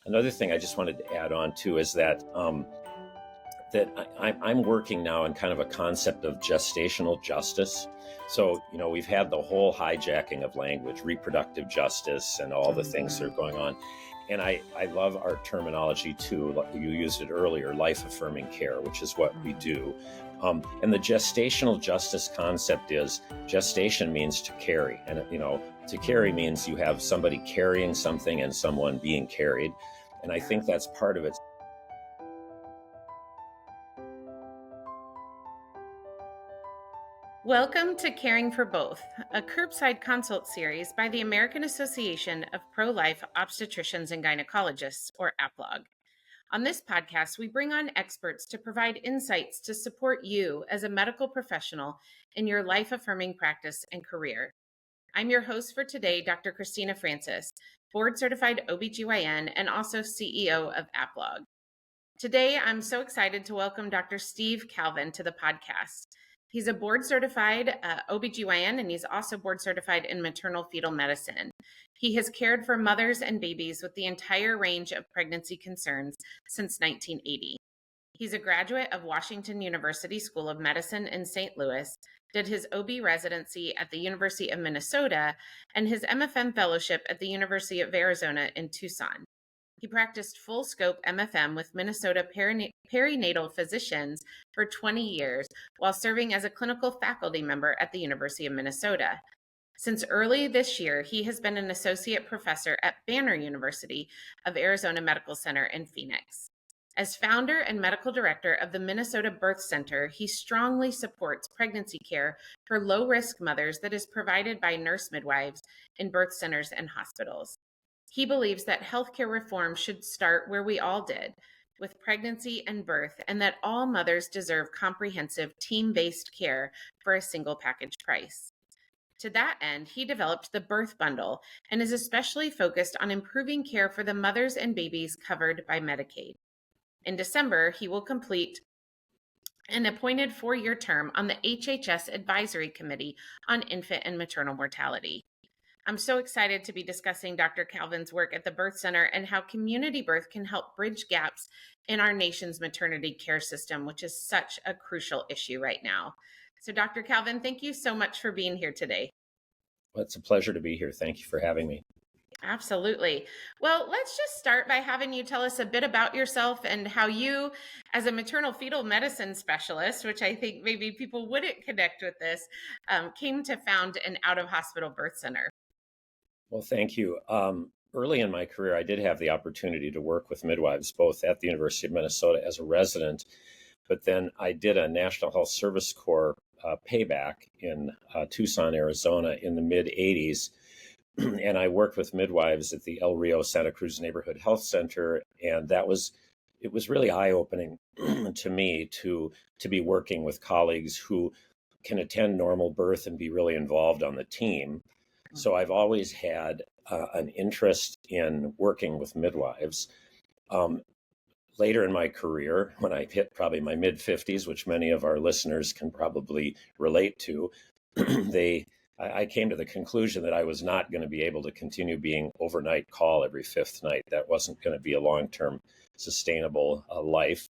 Another thing I just wanted to add on to is that I'm working now in kind of a concept of gestational justice. So, we've had the whole hijacking of language, reproductive justice, and all the things that are going on. And I love our terminology too. You used it earlier, life-affirming care, which is what we do. And the gestational justice concept is gestation means to carry. And, to carry means you have somebody carrying something and someone being carried. And I think that's part of it. Welcome to Caring for Both, a curbside consult series by the American Association of Pro-Life Obstetricians and Gynecologists, or APLOG. On this podcast, we bring on experts to provide insights to support you as a medical professional in your life-affirming practice and career. I'm your host for today, Dr. Christina Francis, board-certified OBGYN and also CEO of APLOG. Today, I'm so excited to welcome Dr. Steve Calvin to the podcast. He's a board-certified OBGYN, and he's also board-certified in maternal-fetal medicine. He has cared for mothers and babies with the entire range of pregnancy concerns since 1980. He's a graduate of Washington University School of Medicine in St. Louis, did his OB residency at the University of Minnesota, and his MFM fellowship at the University of Arizona in Tucson. He practiced full-scope MFM with Minnesota Perinatal Physicians for 20 years while serving as a clinical faculty member at the University of Minnesota. Since early this year, he has been an associate professor at Banner University of Arizona Medical Center in Phoenix. As founder and medical director of the Minnesota Birth Center, he strongly supports pregnancy care for low-risk mothers that is provided by nurse midwives in birth centers and hospitals. He believes that healthcare reform should start where we all did, with pregnancy and birth, and that all mothers deserve comprehensive team-based care for a single package price. To that end, he developed the BirthBundle and is especially focused on improving care for the mothers and babies covered by Medicaid. In December, he will complete an appointed 4-year term on the HHS Advisory Committee on Infant and Maternal Mortality. I'm so excited to be discussing Dr. Calvin's work at the Birth Center and how community birth can help bridge gaps in our nation's maternity care system, which is such a crucial issue right now. So Dr. Calvin, thank you so much for being here today. Well, it's a pleasure to be here. Thank you for having me. Absolutely. Well, let's just start by having you tell us a bit about yourself and how you, as a maternal fetal medicine specialist, which I think maybe people wouldn't connect with this, came to found an out-of-hospital birth center. Well, thank you. Early in my career, I did have the opportunity to work with midwives, both at the University of Minnesota as a resident, but then I did a National Health Service Corps payback in Tucson, Arizona in the mid-'80s. And I worked with midwives at the El Rio Santa Cruz Neighborhood Health Center. And it was really eye-opening to me to be working with colleagues who can attend normal birth and be really involved on the team. So I've always had an interest in working with midwives. Later in my career, when I hit probably my mid-50s, which many of our listeners can probably relate to, I came to the conclusion that I was not going to be able to continue being overnight call every fifth night. That wasn't going to be a long-term sustainable life.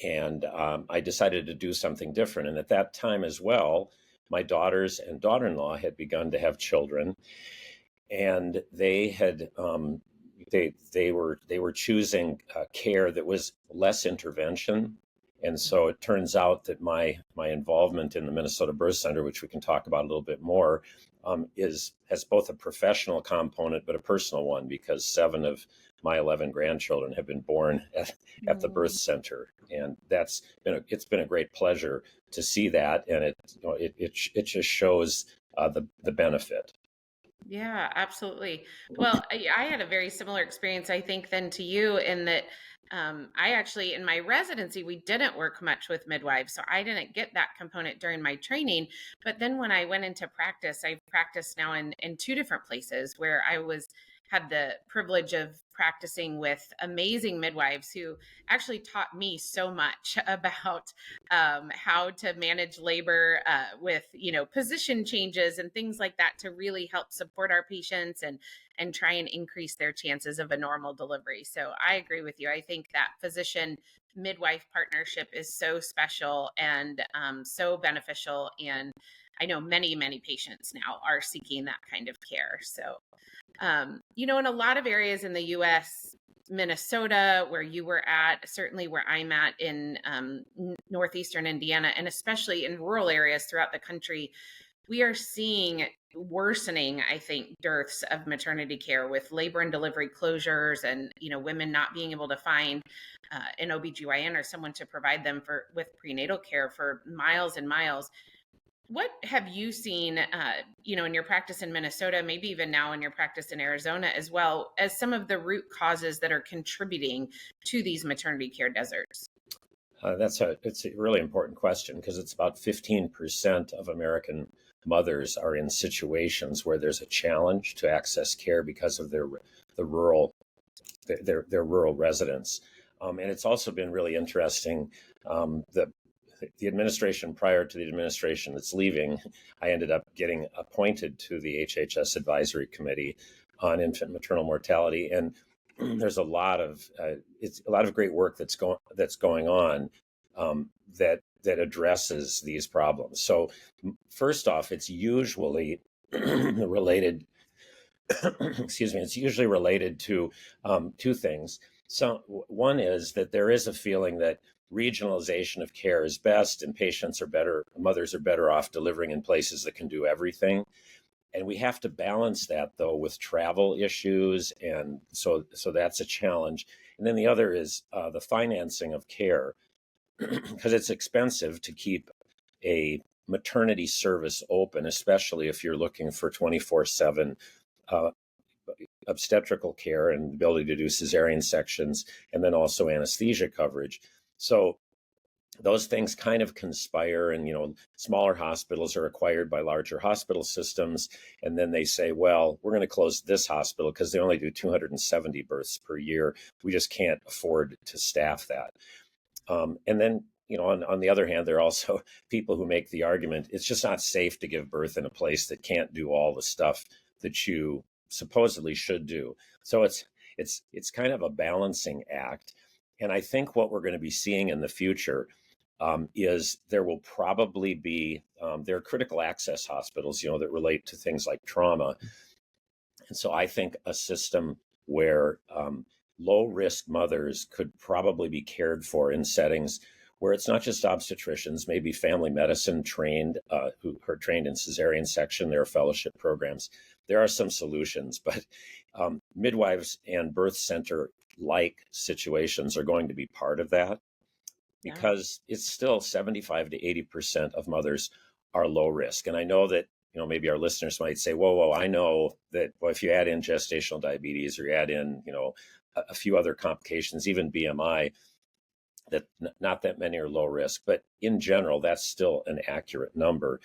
And I decided to do something different. And at that time as well, my daughters and daughter-in-law had begun to have children, and they had they were choosing care that was less intervention. And so it turns out that my involvement in the Minnesota Birth Center, which we can talk about a little bit more, has both a professional component but a personal one, because 7 of my 11 grandchildren have been born at the birth center, and it's been a great pleasure to see that, and it just shows the benefit. Yeah, absolutely. Well, I had a very similar experience, I think, than to you, in that I actually, in my residency, we didn't work much with midwives, so I didn't get that component during my training. But then when I went into practice, I've practiced now in 2 different places where I had the privilege of practicing with amazing midwives who actually taught me so much about how to manage labor with, position changes and things like that to really help support our patients and and try and increase their chances of a normal delivery. So I agree with you. I think that physician midwife partnership is so special and so beneficial. And I know many patients now are seeking that kind of care. So, in a lot of areas in the US, Minnesota, where you were at, certainly where I'm at in northeastern Indiana, and especially in rural areas throughout the country, we are seeing worsening, I think, dearths of maternity care with labor and delivery closures and, women not being able to find an OBGYN or someone to provide them with prenatal care for miles and miles. What have you seen, in your practice in Minnesota, maybe even now in your practice in Arizona as well, as some of the root causes that are contributing to these maternity care deserts? It's a really important question because it's about 15% of American mothers are in situations where there's a challenge to access care because of their rural residence. And it's also been really interesting. The administration prior to the administration that's leaving, I ended up getting appointed to the HHS Advisory Committee on Infant and Maternal Mortality, and there's a lot of great work that's going on that addresses these problems. So first off, it's usually related. Excuse me. It's usually related to two things. So one is that there is a feeling that regionalization of care is best, and mothers are better off delivering in places that can do everything. And we have to balance that, though, with travel issues. And so that's a challenge. And then the other is the financing of care, because it's expensive to keep a maternity service open, especially if you're looking for 24/7 obstetrical care and the ability to do cesarean sections, and then also anesthesia coverage. So those things kind of conspire, and smaller hospitals are acquired by larger hospital systems, and then they say, well, we're going to close this hospital because they only do 270 births per year. We just can't afford to staff that. And then on the other hand, there are also people who make the argument it's just not safe to give birth in a place that can't do all the stuff that you supposedly should do. So it's kind of a balancing act. And I think what we're going to be seeing in the future is there will probably be there are critical access hospitals, that relate to things like trauma. And so I think a system where low risk mothers could probably be cared for in settings where it's not just obstetricians, maybe family medicine trained, who are trained in cesarean section. There are fellowship programs. There are some solutions, but midwives and birth center like situations are going to be part of that, because it's still 75 to 80% of mothers are low risk. And I know that, maybe our listeners might say, whoa, I know that if you add in gestational diabetes or you add in, a few other complications, even BMI, that not that many are low risk. But in general, that's still an accurate number.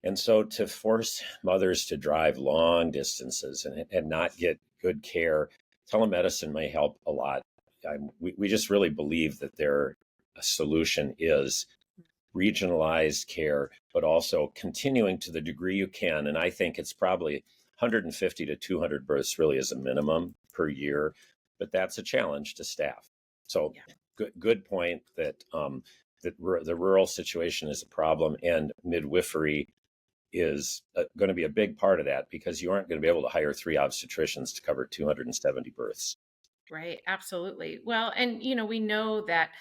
And so to force mothers to drive long distances and not get good care, telemedicine may help a lot. We just really believe that a solution is regionalized care, but also continuing to the degree you can. And I think it's probably 150 to 200 births really is a minimum per year, but that's a challenge to staff. So good point that the rural situation is a problem, and midwifery is going to be a big part of that, because you aren't going to be able to hire 3 obstetricians to cover 270 births. Right. Absolutely. Well, and, we know that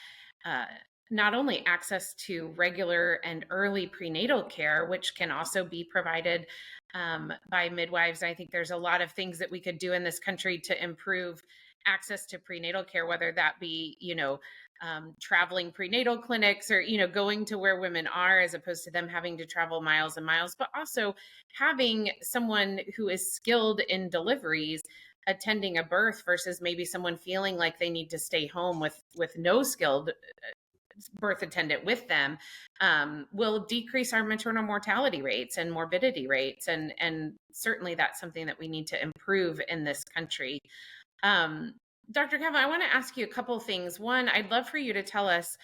not only access to regular and early prenatal care, which can also be provided by midwives. I think there's a lot of things that we could do in this country to improve access to prenatal care, whether that be, traveling prenatal clinics or, going to where women are as opposed to them having to travel miles and miles, but also having someone who is skilled in deliveries attending a birth versus maybe someone feeling like they need to stay home with no skilled birth attendant with them, will decrease our maternal mortality rates and morbidity rates. And certainly that's something that we need to improve in this country. Dr. Kevin, I want to ask you a couple of things. One, I'd love for you to tell us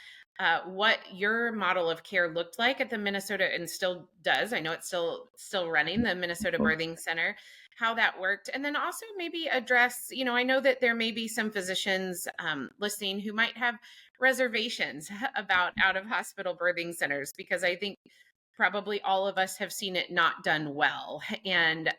what your model of care looked like at the Minnesota, and still does. I know it's still running, the Minnesota Birthing Center. how that worked. And then also maybe address, I know that there may be some physicians listening who might have reservations about out of hospital birthing centers, because I think probably all of us have seen it not done well, and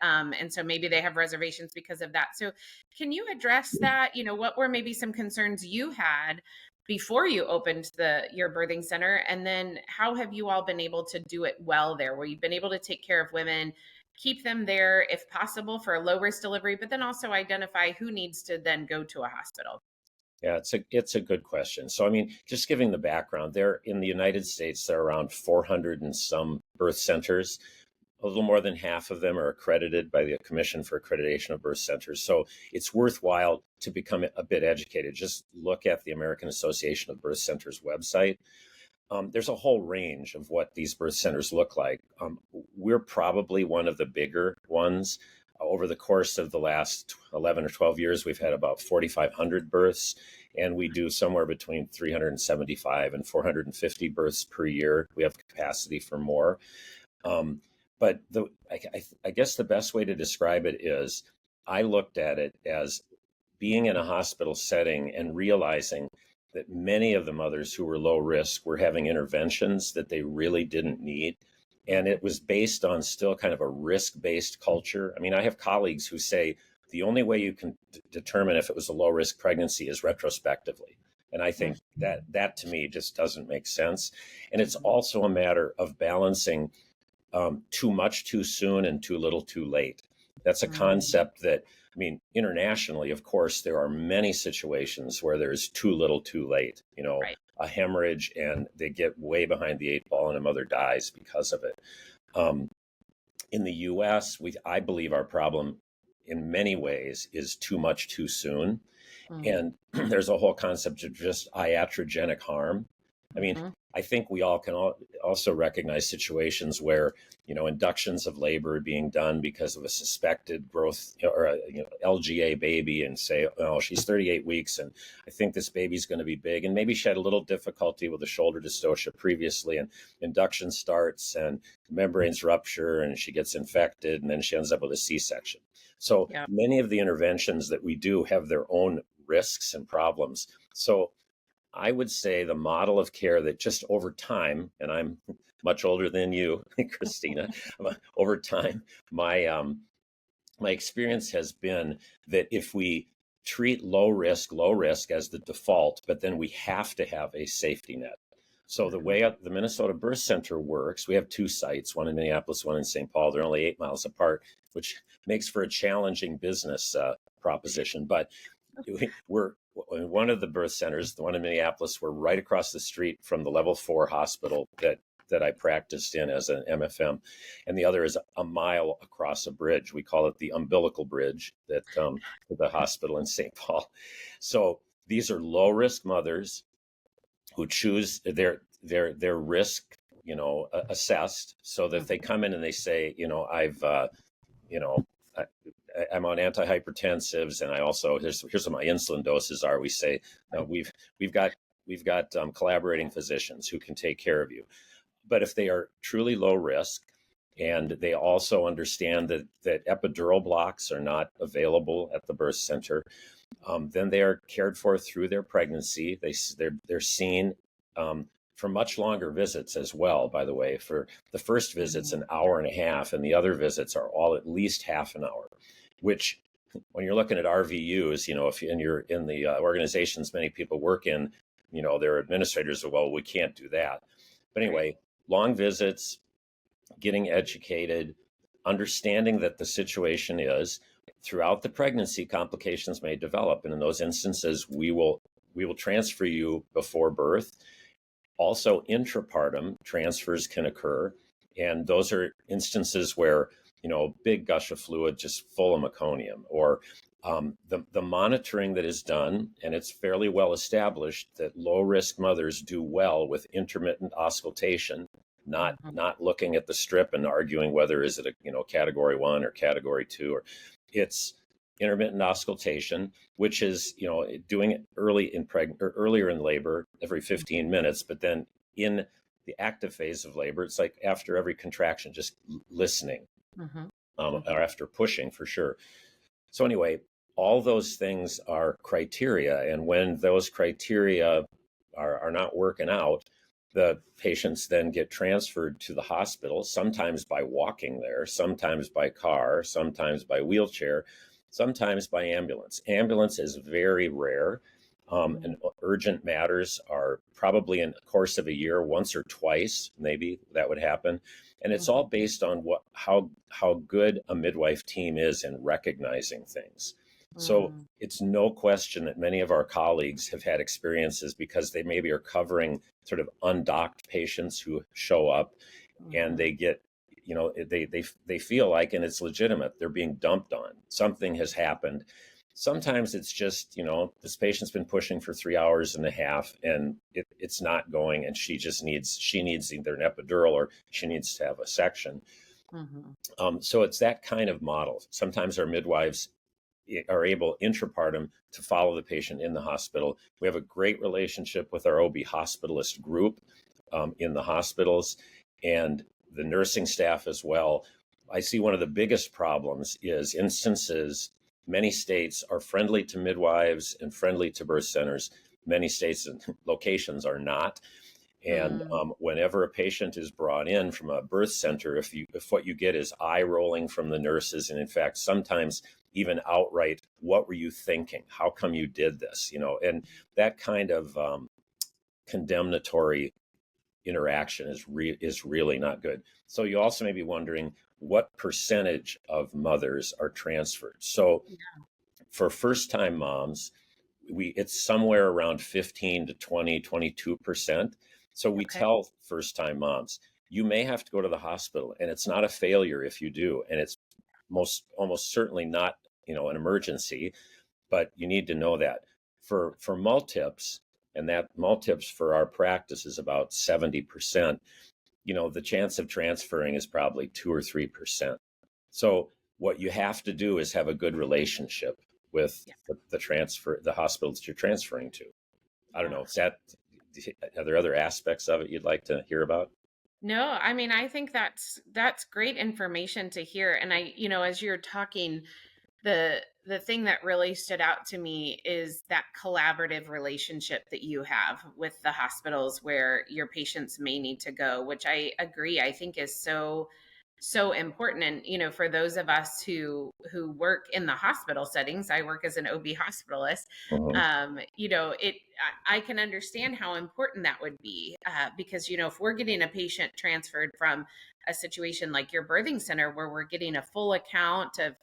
so maybe they have reservations because of that. So can you address that? What were maybe some concerns you had before you opened your birthing center, and then how have you all been able to do it well there, where you've been able to take care of women, keep them there if possible for a low risk delivery, but then also identify who needs to then go to a hospital? Yeah, it's a good question. So, I mean, just giving the background, there in the United States, there are around 400 and some birth centers. A little more than half of them are accredited by the Commission for Accreditation of Birth Centers. So it's worthwhile to become a bit educated. Just look at the American Association of Birth Centers website. There's a whole range of what these birth centers look like. We're probably one of the bigger ones. Over the course of the last 11 or 12 years, we've had about 4,500 births, and we do somewhere between 375 and 450 births per year. We have capacity for more. But I guess the best way to describe it is I looked at it as being in a hospital setting and realizing that many of the mothers who were low risk were having interventions that they really didn't need. And it was based on still kind of a risk-based culture. I mean, I have colleagues who say the only way you can determine if it was a low-risk pregnancy is retrospectively. And I think that to me just doesn't make sense. And it's also a matter of balancing too much too soon and too little too late. That's a concept that, I mean, internationally, of course, there are many situations where there's too little too late, Right. a hemorrhage and they get way behind the eight ball and a mother dies because of it. In the US, I believe our problem in many ways is too much too soon. And there's a whole concept of just iatrogenic harm. I mean, I think we all can also recognize situations where, inductions of labor are being done because of a suspected growth or a LGA baby, and say, oh, she's 38 weeks and I think this baby's going to be big. And maybe she had a little difficulty with a shoulder dystocia previously, and induction starts and membranes rupture and she gets infected and then she ends up with a C-section. So many of the interventions that we do have their own risks and problems. So I would say the model of care that just over time, and I'm much older than you, Christina, over time, my experience has been that if we treat low risk as the default, but then we have to have a safety net. So the way the Minnesota Birth Center works, we have two sites, one in Minneapolis, one in St. Paul. They're only 8 miles apart, which makes for a challenging business proposition. But we're one of the birth centers, the one in Minneapolis, we're right across the street from the level 4 hospital that I practiced in as an MFM. And the other is a mile across a bridge. We call it the umbilical bridge that the hospital in St. Paul. So these are low risk mothers who choose their risk, assessed, so that if they come in and they say, I'm on antihypertensives, and I also here's what my insulin doses are. We say we've got collaborating physicians who can take care of you. But if they are truly low risk, and they also understand that epidural blocks are not available at the birth center, then they are cared for through their pregnancy. They're seen for much longer visits as well, by the way. For the first visit's an hour and a half, and the other visits are all at least half an hour, which when you're looking at RVUs, if you're in the organizations many people work in, their administrators are, well, we can't do that. But anyway, long visits, getting educated, understanding that the situation is throughout the pregnancy, complications may develop. And in those instances, we will transfer you before birth. Also, intrapartum transfers can occur. And those are instances where, big gush of fluid just full of meconium, or the monitoring that is done, and it's fairly well established that low risk mothers do well with intermittent auscultation, not looking at the strip and arguing whether is it a category 1 or category 2, or it's intermittent auscultation, which is doing it earlier in labor every 15 minutes, but then in the active phase of labor, it's like after every contraction, just listening. or after pushing for sure. So anyway, all those things are criteria. And when those criteria are not working out, the patients then get transferred to the hospital, sometimes by walking there, sometimes by car, sometimes by wheelchair, sometimes by ambulance. Ambulance is very rare. And urgent matters are probably in the course of a year, once or twice, maybe that would happen. And it's all based on how good a midwife team is in recognizing things. So it's no question that many of our colleagues have had experiences because they maybe are covering sort of undocked patients who show up and they get, they feel like, and it's legitimate, they're being dumped on. Something has happened. Sometimes it's just, this patient's been pushing for 3.5 hours and it's not going, and she needs either an epidural or she needs to have a section. So it's that kind of model. Sometimes our midwives are able intrapartum to follow the patient in the hospital. We have a great relationship with our OB hospitalist group in the hospitals and the nursing staff as well. I see one of the biggest problems is instances. Many states are friendly to midwives and friendly to birth centers. Many states and locations are not. And whenever a patient is brought in from a birth center, if what you get is eye rolling from the nurses, and in fact, sometimes even outright, what were you thinking? How come you did this? And that kind of condemnatory interaction is really not good. So you also may be wondering, what percentage of mothers are transferred? So for first-time moms, it's somewhere around 15 to 20, 22%. So we tell first-time moms, you may have to go to the hospital, and it's not a failure if you do, and it's almost certainly not, an emergency, but you need to know that. For multips, and that multips for our practice is about 70%, the chance of transferring is probably 2 or 3%. So what you have to do is have a good relationship with the hospital that you're transferring to. I don't know. Are there other aspects of it you'd like to hear about? No, I mean, I think that's great information to hear. And as you're talking, the thing that really stood out to me is that collaborative relationship that you have with the hospitals where your patients may need to go, which I agree, I think is so important. And for those of us who work in the hospital settings, I work as an OB hospitalist. I can understand how important that would be, because if we're getting a patient transferred from a situation like your birthing center where we're getting a full account of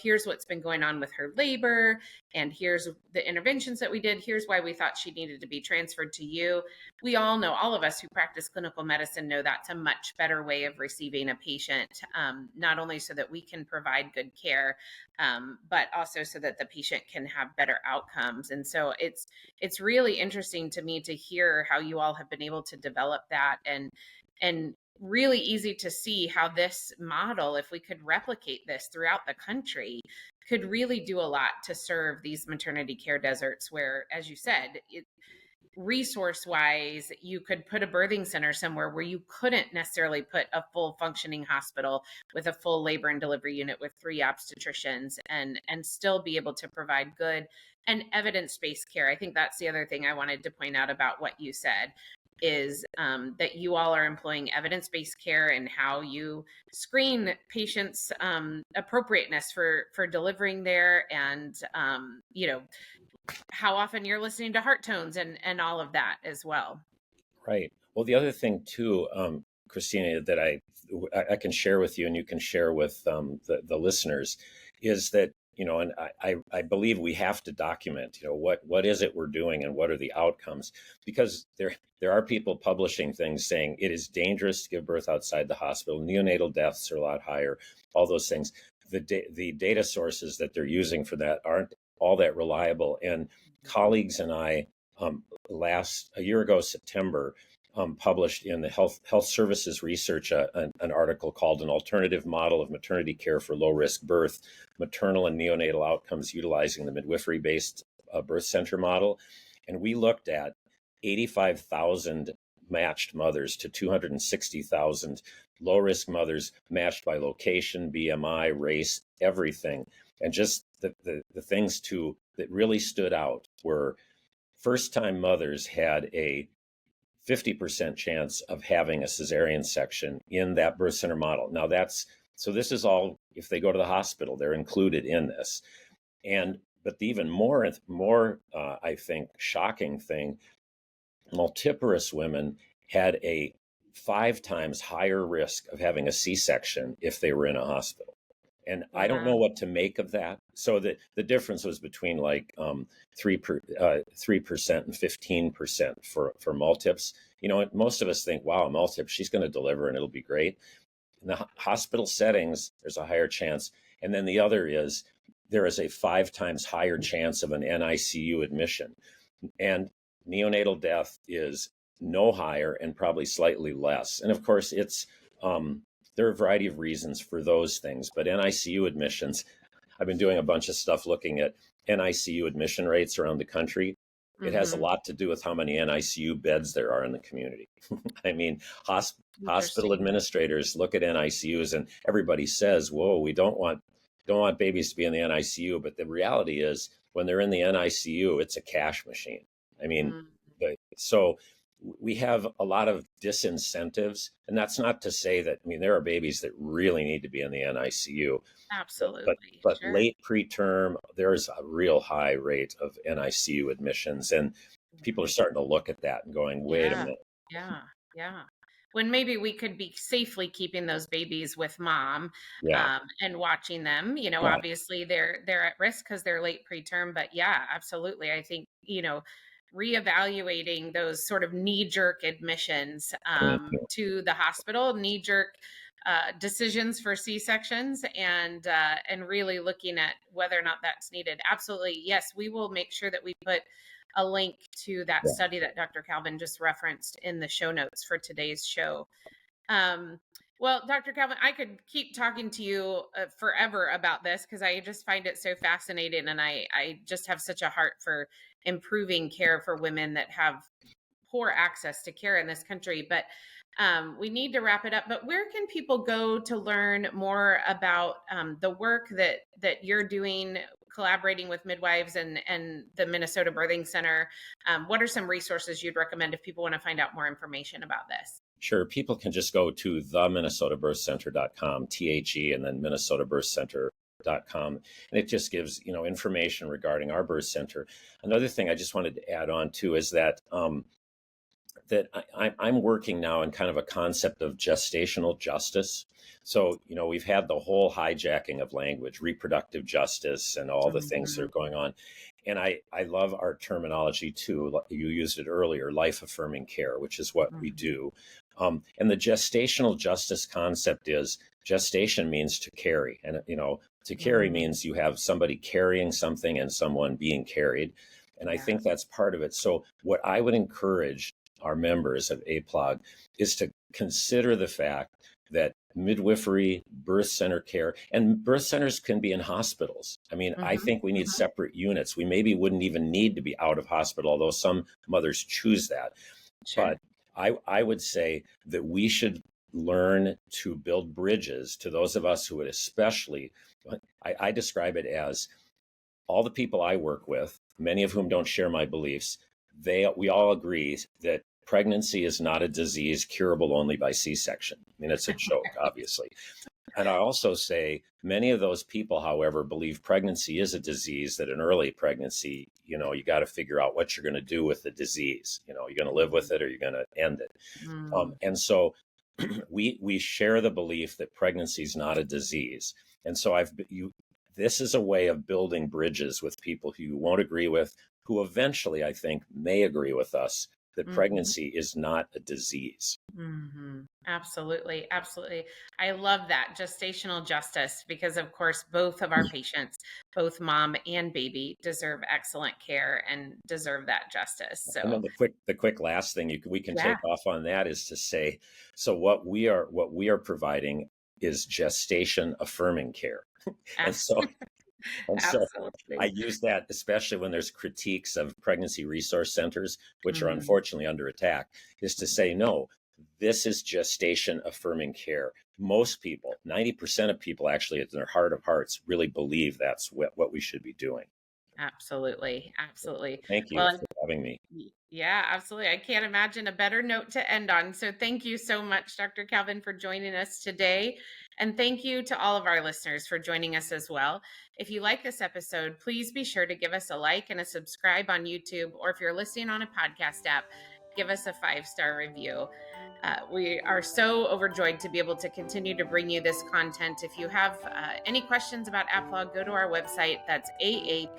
here's what's been going on with her labor, and here's the interventions that we did, here's why we thought she needed to be transferred to you. We all know, all of us who practice clinical medicine know that's a much better way of receiving a patient, not only so that we can provide good care, but also so that the patient can have better outcomes. And so it's really interesting to me to hear how you all have been able to develop that, and really easy to see how this model, if we could replicate this throughout the country, could really do a lot to serve these maternity care deserts where, as you said, resource wise, you could put a birthing center somewhere where you couldn't necessarily put a full functioning hospital with a full labor and delivery unit with 3 obstetricians and still be able to provide good and evidence-based care. I think that's the other thing I wanted to point out about what you said is that you all are employing evidence-based care and how you screen patients' appropriateness for delivering there, and how often you're listening to heart tones and all of that as well. Right. Well, the other thing too, Christina, that I can share with you and you can share with the listeners is that, and I believe we have to document, what is it we're doing and what are the outcomes, because there are people publishing things saying it is dangerous to give birth outside the hospital. Neonatal deaths are a lot higher, all those things. The data sources that they're using for that aren't all that reliable. And colleagues and I, a year ago, September, published in the Health Services Research an article called "An Alternative Model of Maternity Care for Low-Risk Birth, Maternal and Neonatal Outcomes Utilizing the Midwifery-Based Birth Center Model." And we looked at 85,000 matched mothers to 260,000 low-risk mothers matched by location, BMI, race, everything. And just the things that really stood out were first-time mothers had a 50% chance of having a cesarean section in that birth center model. Now so this is all, if they go to the hospital, they're included in this. But the even more, I think, shocking thing, multiparous women had a 5 times higher risk of having a C-section if they were in a hospital. And I don't know what to make of that. So the difference was between like 3% and 15% for multips. Most of us think, wow, a multip, she's going to deliver and it'll be great. In the hospital settings, there's a higher chance. And then the other is there is a 5 times higher chance of an NICU admission. And neonatal death is no higher and probably slightly less. And of course, there are a variety of reasons for those things, but NICU admissions, I've been doing a bunch of stuff looking at NICU admission rates around the country. It has a lot to do with how many NICU beds there are in the community. I mean, hospital administrators look at NICUs and everybody says, whoa, we don't want babies to be in the NICU. But the reality is when they're in the NICU, it's a cash machine. I mean, so we have a lot of disincentives, and that's not to say that, there are babies that really need to be in the NICU. Absolutely. But sure. Late preterm, there's a real high rate of NICU admissions, and people are starting to look at that and going, wait a minute. Yeah. When maybe we could be safely keeping those babies with mom and watching them, obviously they're at risk because they're late preterm, but yeah, absolutely. I think, reevaluating those sort of knee-jerk admissions to the hospital, knee-jerk decisions for C-sections, and really looking at whether or not that's needed. Absolutely, yes, we will make sure that we put a link to that study that Dr. Calvin just referenced in the show notes for today's show. Well, Dr. Calvin, I could keep talking to you forever about this because I just find it so fascinating, and I just have such a heart for improving care for women that have poor access to care in this country. But we need to wrap it up. But where can people go to learn more about the work that you're doing, collaborating with midwives and the Minnesota Birthing Center? What are some resources you'd recommend if people want to find out more information about this? Sure. People can just go to theminnesotabirthcenter.com, THE, and then minnesotabirthcenter.com. And it just gives, information regarding our birth center. Another thing I just wanted to add on to is that I'm working now in kind of a concept of gestational justice. So, we've had the whole hijacking of language, reproductive justice, and all the things that are going on. And I love our terminology too. You used it earlier, life-affirming care, which is what we do. And the gestational justice concept is gestation means to carry. And, to carry means you have somebody carrying something and someone being carried. And I think that's part of it. So what I would encourage our members of APLOG is to consider the fact that midwifery, birth center care, and birth centers can be in hospitals. I think we need separate units. We maybe wouldn't even need to be out of hospital, although some mothers choose that. Sure. But I would say that we should learn to build bridges to those of us who would especially, I describe it as all the people I work with, many of whom don't share my beliefs, we all agree that pregnancy is not a disease curable only by C-section. It's a joke, obviously. And I also say many of those people, however, believe pregnancy is a disease, that in early pregnancy, you got to figure out what you're going to do with the disease. You're going to live with it or you're going to end it. And so we share the belief that pregnancy is not a disease. And so this is a way of building bridges with people who you won't agree with, who eventually, I think, may agree with us that pregnancy is not a disease. Absolutely. Absolutely. I love that, gestational justice, because of course, both of our patients, both mom and baby, deserve excellent care and deserve that justice. So, and then the quick last thing we can take off on that is to say, so what we are providing is gestation affirming care. And so I use that, especially when there's critiques of pregnancy resource centers, which are unfortunately under attack, is to say, no, This is gestation affirming care. Most people, 90% of people actually, in their heart of hearts, really believe that's what we should be doing. Absolutely. Absolutely. Thank you Well, for having me. yeah, absolutely. I can't imagine a better note to end on. So thank you so much, Dr. Calvin, for joining us today. And thank you to all of our listeners for joining us as well. If you like this episode, please be sure to give us a like and a subscribe on YouTube, or if you're listening on a podcast app, give us a 5-star review. We are so overjoyed to be able to continue to bring you this content. If you have any questions about APLOG, go to our website. That's aaplog.org,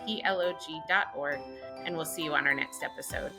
and we'll see you on our next episode.